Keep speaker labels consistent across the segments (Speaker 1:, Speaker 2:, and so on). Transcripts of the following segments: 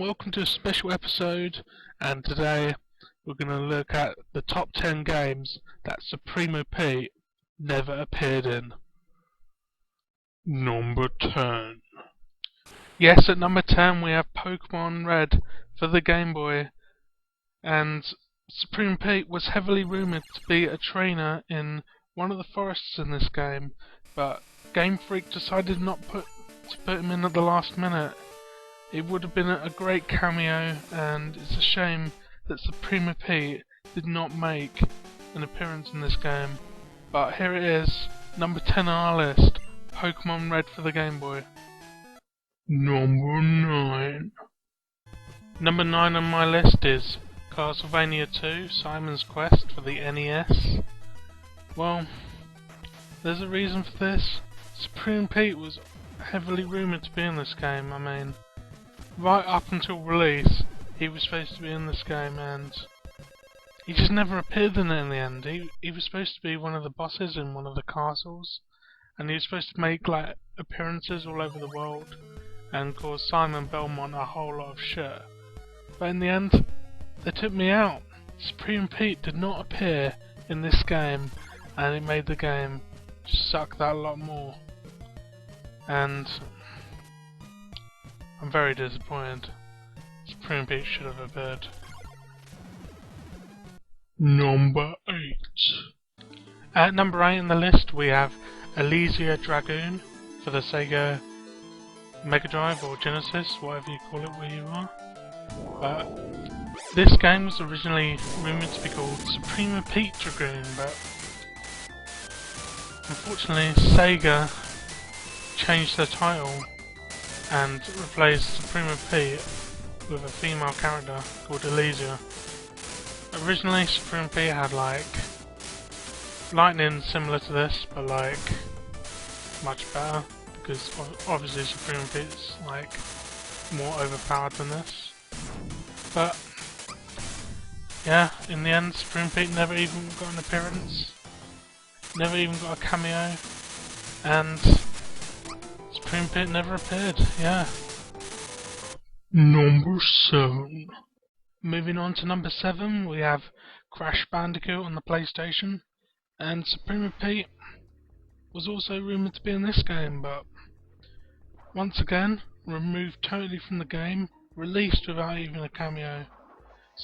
Speaker 1: welcome to a special episode, and today we're going to look at the top 10 games that SupremoPete never appeared in. Number 10. Yes, at number 10 we have Pokemon Red for the Game Boy, and SupremoPete was heavily rumoured to be a trainer in one of the forests in this game, but Game Freak decided not to put him in at the last minute. It would have been a great cameo, and it's a shame that SupremoPete did not make an appearance in this game. But here it is, number 10 on our list, Pokemon Red for the Game Boy. Number 9. Number 9 on my list is Castlevania 2, Simon's Quest for the NES. Well, there's a reason for this. SupremoPete was heavily rumoured to be in this game. I mean, right up until release, he was supposed to be in this game, and he just never appeared in it in the end. He was supposed to be one of the bosses in one of the castles, and he was supposed to make like appearances all over the world and cause Simon Belmont a whole lot of shit. But in the end, they took me out. SupremoPete did not appear in this game, and it made the game just suck that lot more. And I'm very disappointed. SupremoPete should have appeared. Number 8. At number 8 in the list we have Elysia Dragoon for the Sega Mega Drive or Genesis, whatever you call it where you are. But this game was originally rumoured to be called SupremoPete Dragoon, but unfortunately Sega changed the title and replaced SupremoPete with a female character called Elysia. Originally SupremoPete had like lightning similar to this, but like much better, because obviously SupremoPete's like more overpowered than this. But yeah, in the end SupremoPete never even got an appearance, never even got a cameo, and SupremoPete never appeared, yeah. Number 7. Moving on to number 7, we have Crash Bandicoot on the PlayStation, and SupremoPete was also rumoured to be in this game, but once again, removed totally from the game, released without even a cameo.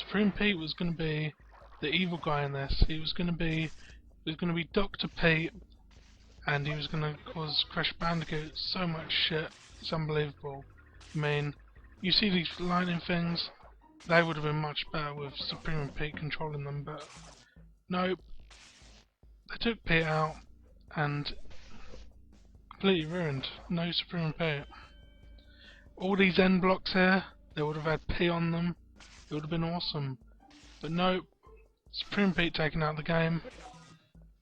Speaker 1: SupremoPete was going to be the evil guy in this. He was going to be Dr. Pete, and he was going to cause Crash Bandicoot so much shit, it's unbelievable. I mean, you see these lightning things, they would have been much better with SupremoPete controlling them, but nope. They took Pete out and completely ruined. No SupremoPete. All these end blocks here, they would have had P on them, it would have been awesome. But nope, SupremoPete taken out the game,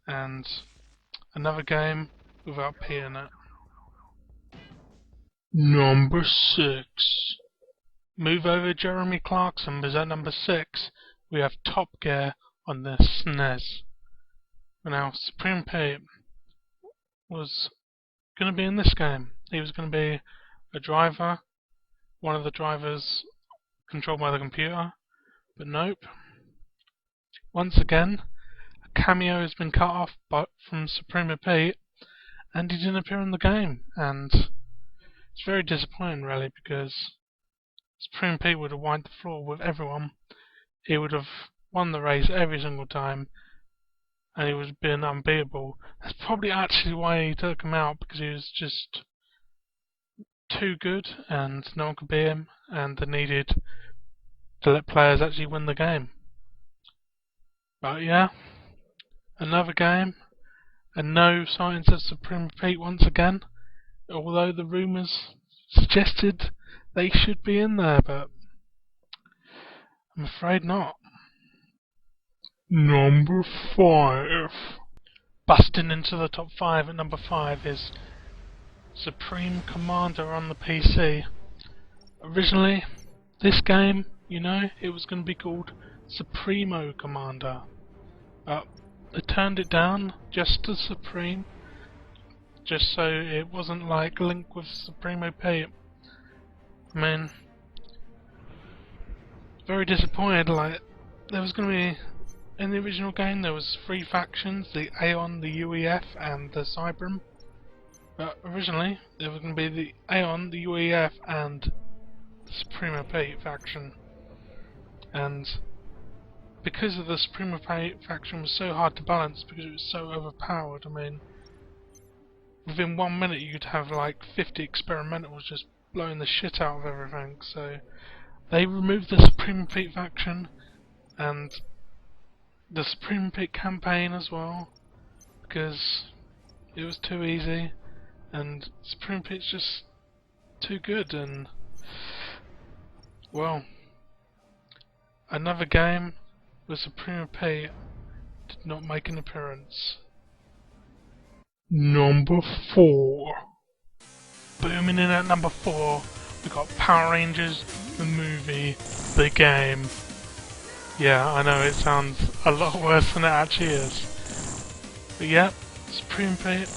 Speaker 1: and another game without P in it. Number 6. Move over Jeremy Clarkson, because at number 6 we have Top Gear on the SNES. Now SupremoPete was going to be in this game. He was going to be a driver, one of the drivers controlled by the computer, but nope. Once again, a cameo has been cut off from SupremoPete, and he didn't appear in the game, and it's very disappointing really, because SupremoPete would have wiped the floor with everyone. He would have won the race every single time, and he would have been unbeatable. That's probably actually why he took him out, because he was just too good and no one could beat him, and they needed to let players actually win the game. But yeah, another game, and no signs of SupremoPete once again, although the rumours suggested they should be in there, but I'm afraid not. Number 5. Busting into the top 5 at number 5 is Supreme Commander on the PC. Originally, this game, it was going to be called Supremo Commander, but they turned it down just to Supreme, just so it wasn't like linked with SupremoPete. I mean, very disappointed. Like, there was going to be, in the original game, there was 3 factions: the Aeon, the UEF, and the Cybram. But originally, there was going to be the Aeon, the UEF, and the SupremoPete faction. And because of the SupremoPete faction was so hard to balance, because it was so overpowered, I mean, within 1 minute you'd have like 50 experimentals just blowing the shit out of everything. So they removed the SupremoPete faction and the SupremoPete campaign as well, because it was too easy, and SupremoPete's just too good. And well, another game with SupremoPete did not make an appearance. Number 4. Booming in at number 4, we got Power Rangers, the movie, the game. Yeah, I know it sounds a lot worse than it actually is. But yeah, SupremoPete,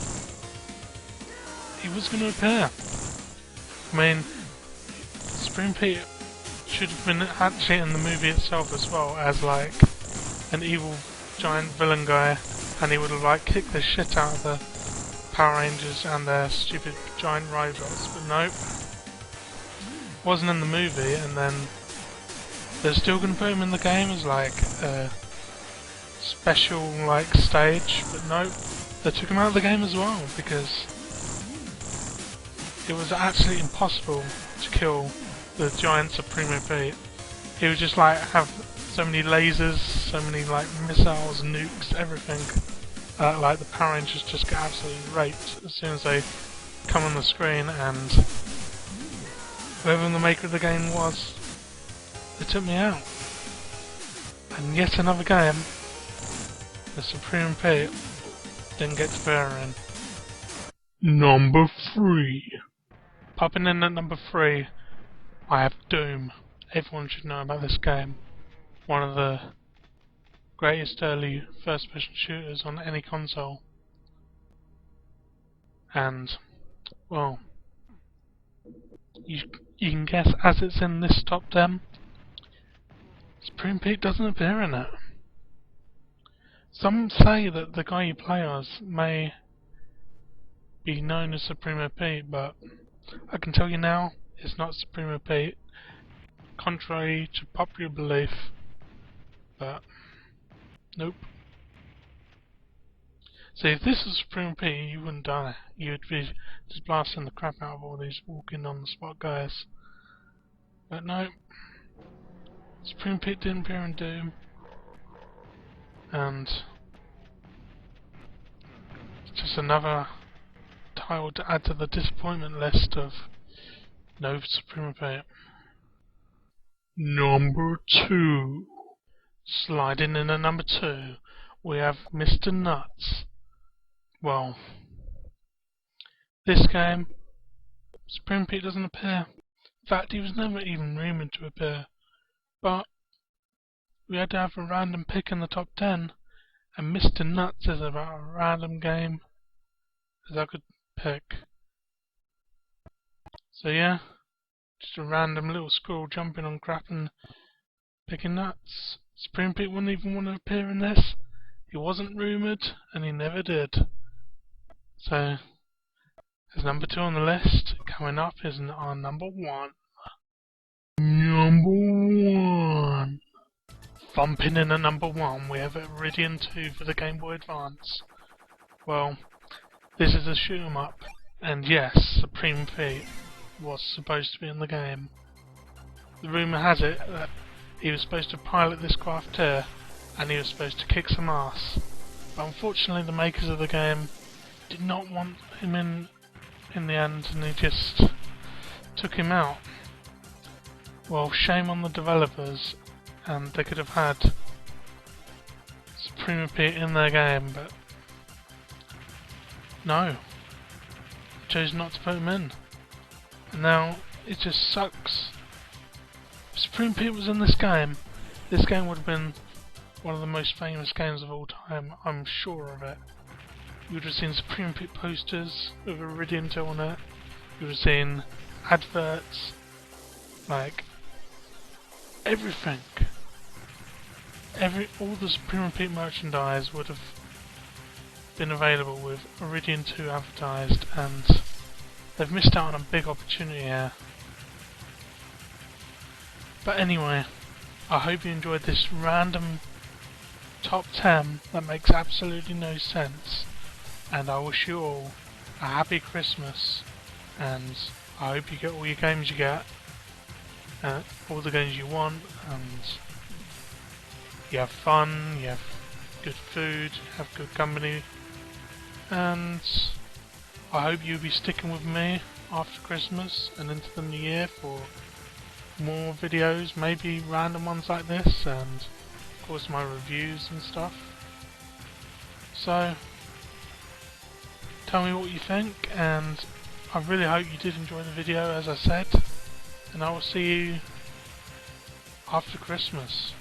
Speaker 1: he was going to appear. I mean, SupremoPete should have been actually in the movie itself as well, as like an evil giant villain guy, and he would have like kicked the shit out of the Power Rangers and their stupid giant robots. But nope, wasn't in the movie, and then they're still going to put him in the game as like a special like stage. But nope, they took him out of the game as well, because it was actually impossible to kill the giant SupremoPete. He would just like have so many lasers, so many like missiles, nukes, everything. Like the Power Rangers just get absolutely raped as soon as they come on the screen, and whoever the maker of the game was, they took me out. And yet another game, the SupremoPete didn't get to appear in. Number 3. Popping in at number 3, I have Doom. Everyone should know about this game. One of the greatest early first-person shooters on any console. And, well, you can guess, as it's in this top 10, SupremoPete doesn't appear in it. Some say that the guy you play as may be known as SupremoPete, but I can tell you now, it's not SupremoPete, contrary to popular belief. But nope. So if this was SupremoPete, you wouldn't die. You'd be just blasting the crap out of all these walking on the spot guys. But no, SupremoPete didn't appear in Doom, and it's just another title to add to the disappointment list of no SupremoPete. Number 2. Sliding in at number 2, we have Mr. Nuts. Well, this game, SupremoPete doesn't appear. In fact, he was never even rumoured to appear. But we had to have a random pick in the top 10, and Mr. Nuts is about a random game as I could pick. So yeah, just a random little squirrel jumping on crap and picking nuts. SupremoPete wouldn't even want to appear in this. He wasn't rumoured, and he never did. So, as number 2 on the list, coming up is our number 1. Number 1. Thumping in at number 1, we have Iridium 2 for the Game Boy Advance. Well, this is a shoot 'em up, and yes, SupremoPete was supposed to be in the game. The rumour has it that he was supposed to pilot this craft here, and he was supposed to kick some ass. But unfortunately the makers of the game did not want him in the end, and they just took him out. Well, shame on the developers, and they could have had SupremoPete in their game, but no, they chose not to put him in. And now it just sucks. If SupremoPete was in this game would have been one of the most famous games of all time, I'm sure of it. You would have seen SupremoPete posters with Iridium 2 on it, you would have seen adverts, like everything. All the SupremoPete merchandise would have been available with Iridium 2 advertised, and they've missed out on a big opportunity here. But anyway, I hope you enjoyed this random top 10 that makes absolutely no sense, and I wish you all a happy Christmas, and I hope you get all your games you get, all the games you want, and you have fun, you have good food, you have good company, and I hope you'll be sticking with me after Christmas and into the new year for more videos, maybe random ones like this, and of course my reviews and stuff. So tell me what you think, and I really hope you did enjoy the video as I said, and I will see you after Christmas.